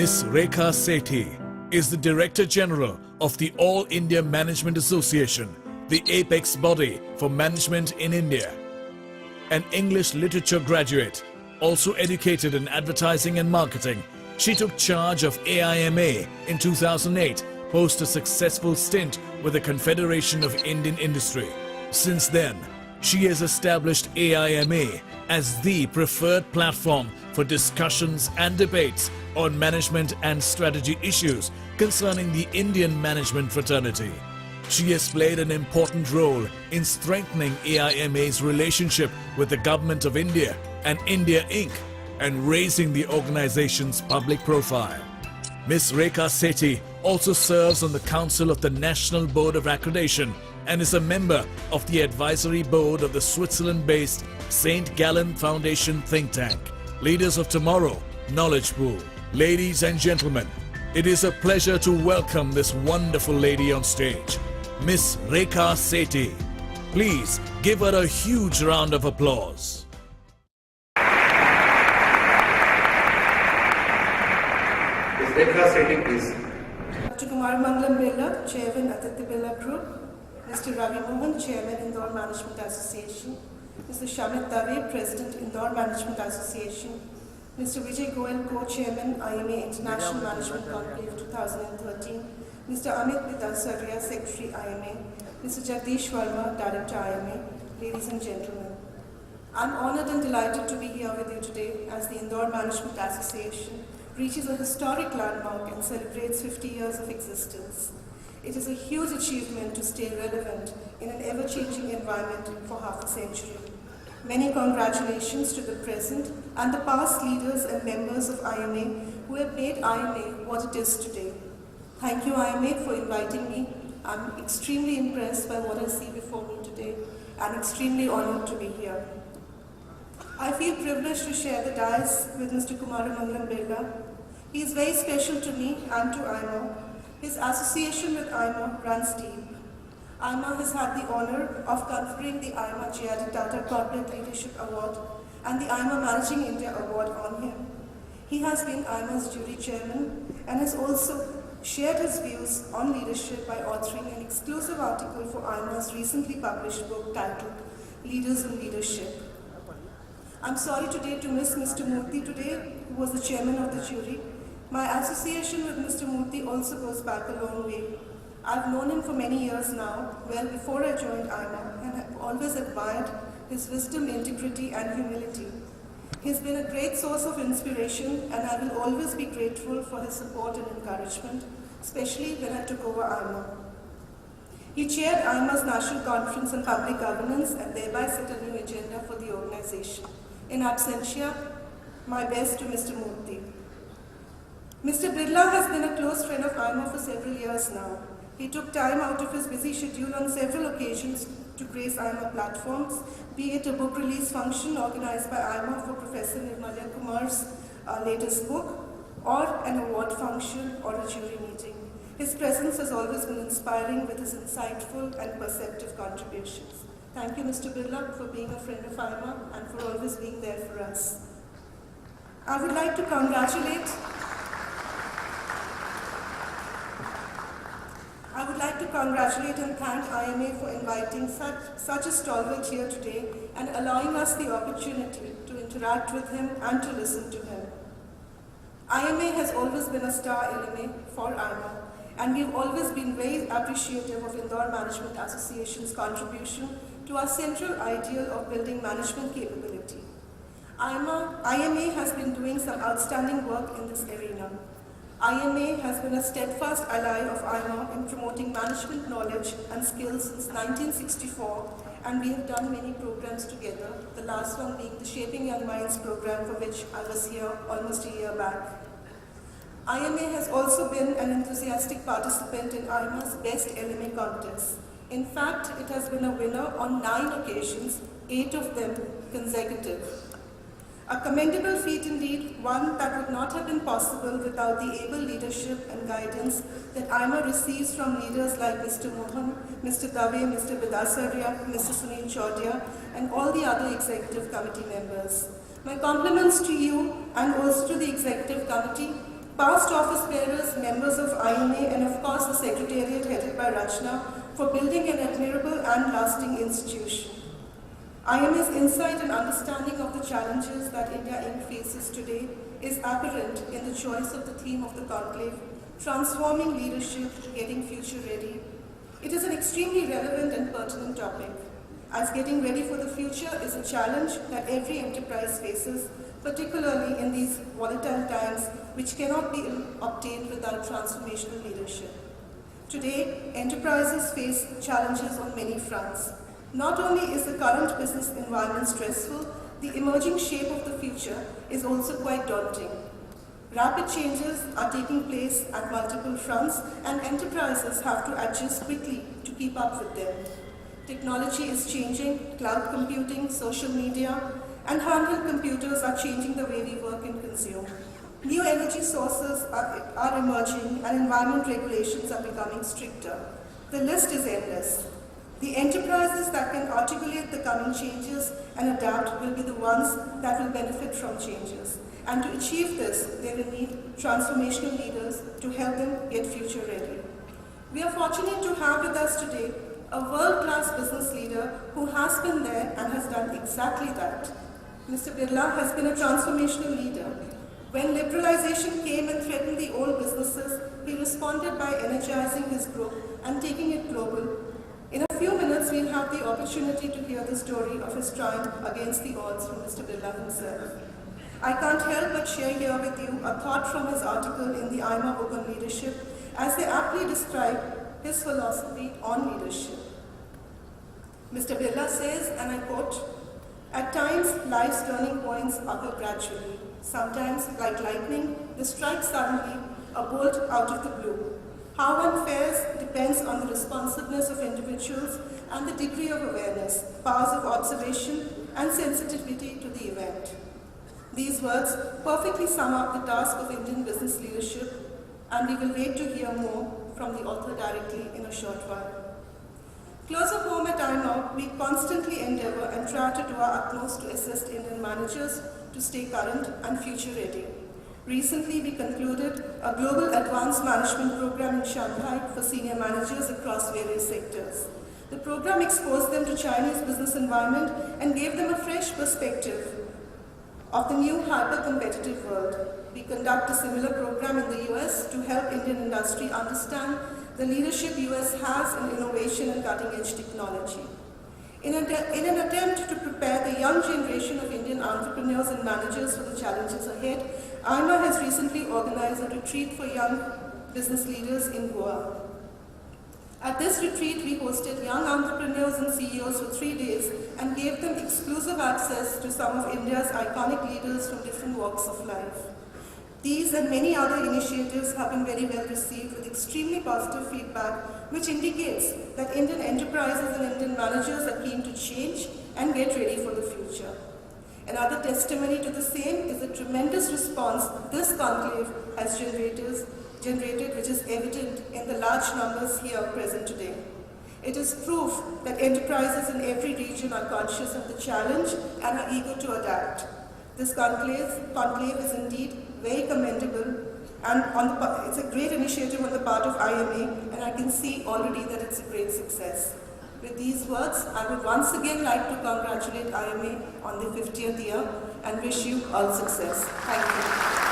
Ms. Rekha Sethi is the Director General of the All India Management Association, the apex body for management in India. An English literature graduate, also educated in advertising and marketing, she took charge of AIMA in 2008 post a successful stint with the Confederation of Indian Industry. Since then, she has established AIMA as the preferred platform for discussions and debates on management and strategy issues concerning the Indian management fraternity. She has played an important role in strengthening AIMA's relationship with the Government of India and India Inc. and raising the organization's public profile. Ms. Rekha Sethi also serves on the Council of the National Board of Accreditation and is a member of the advisory board of the Switzerland-based St. Gallen Foundation think tank. Leaders of Tomorrow, Knowledge Pool. Ladies and gentlemen, it is a pleasure to welcome this wonderful lady on stage, Ms. Rekha Sethi. Please give her a huge round of applause. Ms. Rekha Sethi, please. Dr. Kumar Mangalam Birla, Chairman, Aditya Birla Group. Mr. Ravi Mohan, Chairman, Indore Management Association. Mr. Shamit Dave, President, Indore Management Association. Mr. Vijay Goel, Co-Chairman, IMA International Management Conclave 2013. Mr. Amit Vidyasaria, Secretary, IMA. Mr. Jagdish Verma, Director, IMA. Ladies and gentlemen, I'm honored and delighted to be here with you today as the Indore Management Association reaches a historic landmark and celebrates 50 years of existence. It is a huge achievement to stay relevant in an ever-changing environment for half a century. Many congratulations to the present and the past leaders and members of IMA who have made IMA what it is today. Thank you, IMA, for inviting me. I'm extremely impressed by what I see before me today and extremely honored to be here. I feel privileged to share the dais with Mr. Kumar Mangalam Birla. He is very special to me and to IMA. His association with IMA runs deep. IMA has had the honor of conferring the IMA J.R.D. Tata Corporate Leadership Award and the IMA Managing India Award on him. He has been IMA's jury chairman and has also shared his views on leadership by authoring an exclusive article for IMA's recently published book titled Leaders in Leadership. I'm sorry today to miss Mr. Murthy today, who was the chairman of the jury. My association with Mr. Murthy also goes back a long way. I've known him for many years now, well before I joined IMA, and have always admired his wisdom, integrity, and humility. He's been a great source of inspiration, and I will always be grateful for his support and encouragement, especially when I took over IMA. He chaired IMA's National Conference on Public Governance and thereby set a new agenda for the organization. In absentia, my best to Mr. Murthy. Mr. Birla has been a close friend of IMA for several years now. He took time out of his busy schedule on several occasions to grace IMA platforms, be it a book release function organized by IMA for Professor Nirmalya Kumar's latest book, or an award function or a jury meeting. His presence has always been inspiring with his insightful and perceptive contributions. Thank you, Mr. Birla, for being a friend of IMA and for always being there for us. I would like to congratulate and thank IMA for inviting such a stalwart here today and allowing us the opportunity to interact with him and to listen to him. IMA has always been a star element for IMA, and we've always been very appreciative of Indore Management Association's contribution to our central ideal of building management capability. IMA has been doing some outstanding work in this arena. IMA has been a steadfast ally of IMA in promoting management knowledge and skills since 1964, and we have done many programs together, the last one being the Shaping Young Minds program, for which I was here almost a year back. IMA has also been an enthusiastic participant in IMA's Best LMA contest. In fact, it has been a winner on 9 occasions, 8 of them consecutive. A commendable feat indeed, one that would not have been possible without the able leadership and guidance that IMA receives from leaders like Mr. Mohan, Mr. Dave, Mr. Vidasarya, Mr. Sunil Chaudia, and all the other executive committee members. My compliments to you and also to the executive committee, past office bearers, members of IMA, and of course the secretariat headed by Rachna for building an admirable and lasting institution. IMA's insight and understanding of the challenges that India Inc. faces today is apparent in the choice of the theme of the conclave, Transforming Leadership, Getting Future Ready. It is an extremely relevant and pertinent topic, as getting ready for the future is a challenge that every enterprise faces, particularly in these volatile times, which cannot be obtained without transformational leadership. Today, enterprises face challenges on many fronts. Not only is the current business environment stressful, the emerging shape of the future is also quite daunting. Rapid changes are taking place at multiple fronts, and enterprises have to adjust quickly to keep up with them. Technology is changing, cloud computing, social media, and handheld computers are changing the way we work and consume. New energy sources are emerging, and environment regulations are becoming stricter. The list is endless. The enterprises that can articulate the coming changes and adapt will be the ones that will benefit from changes. And to achieve this, they will need transformational leaders to help them get future ready. We are fortunate to have with us today a world-class business leader who has been there and has done exactly that. Mr. Birla has been a transformational leader. When liberalization came and threatened the old businesses, he responded by energizing his group and taking it global. In a few minutes, we'll have the opportunity to hear the story of his triumph against the odds from Mr. Birla himself. I can't help but share here with you a thought from his article in the IMA book on leadership, as they aptly describe his philosophy on leadership. Mr. Birla says, and I quote, "At times, life's turning points occur gradually. Sometimes, like lightning, they strike suddenly, a bolt out of the blue. How one fares depends on the responsiveness of individuals and the degree of awareness, powers of observation, and sensitivity to the event." These words perfectly sum up the task of Indian business leadership, and we will wait to hear more from the author directly in a short while. Closer home at IMA, we constantly endeavor and try to do our utmost to assist Indian managers to stay current and future ready. Recently, we concluded a global advanced management program in Shanghai for senior managers across various sectors. The program exposed them to Chinese business environment and gave them a fresh perspective of the new hyper-competitive world. We conduct a similar program in the US to help Indian industry understand the leadership US has in innovation and cutting-edge technology. In an attempt to prepare the young generation of Indian entrepreneurs and managers for the challenges ahead, IMA has recently organized a retreat for young business leaders in Goa. At this retreat, we hosted young entrepreneurs and CEOs for 3 days and gave them exclusive access to some of India's iconic leaders from different walks of life. These and many other initiatives have been very well received with extremely positive feedback, which indicates that Indian enterprises and Indian managers are keen to change and get ready for the future. Another testimony to the same is the tremendous response this conclave has generated, which is evident in the large numbers here present today. It is proof that enterprises in every region are conscious of the challenge and are eager to adapt. This conclave is indeed very commendable, and it's a great initiative on the part of IMA, and I can see already that it's a great success. With these words, I would once again like to congratulate IMA on the 50th year and wish you all success. Thank you.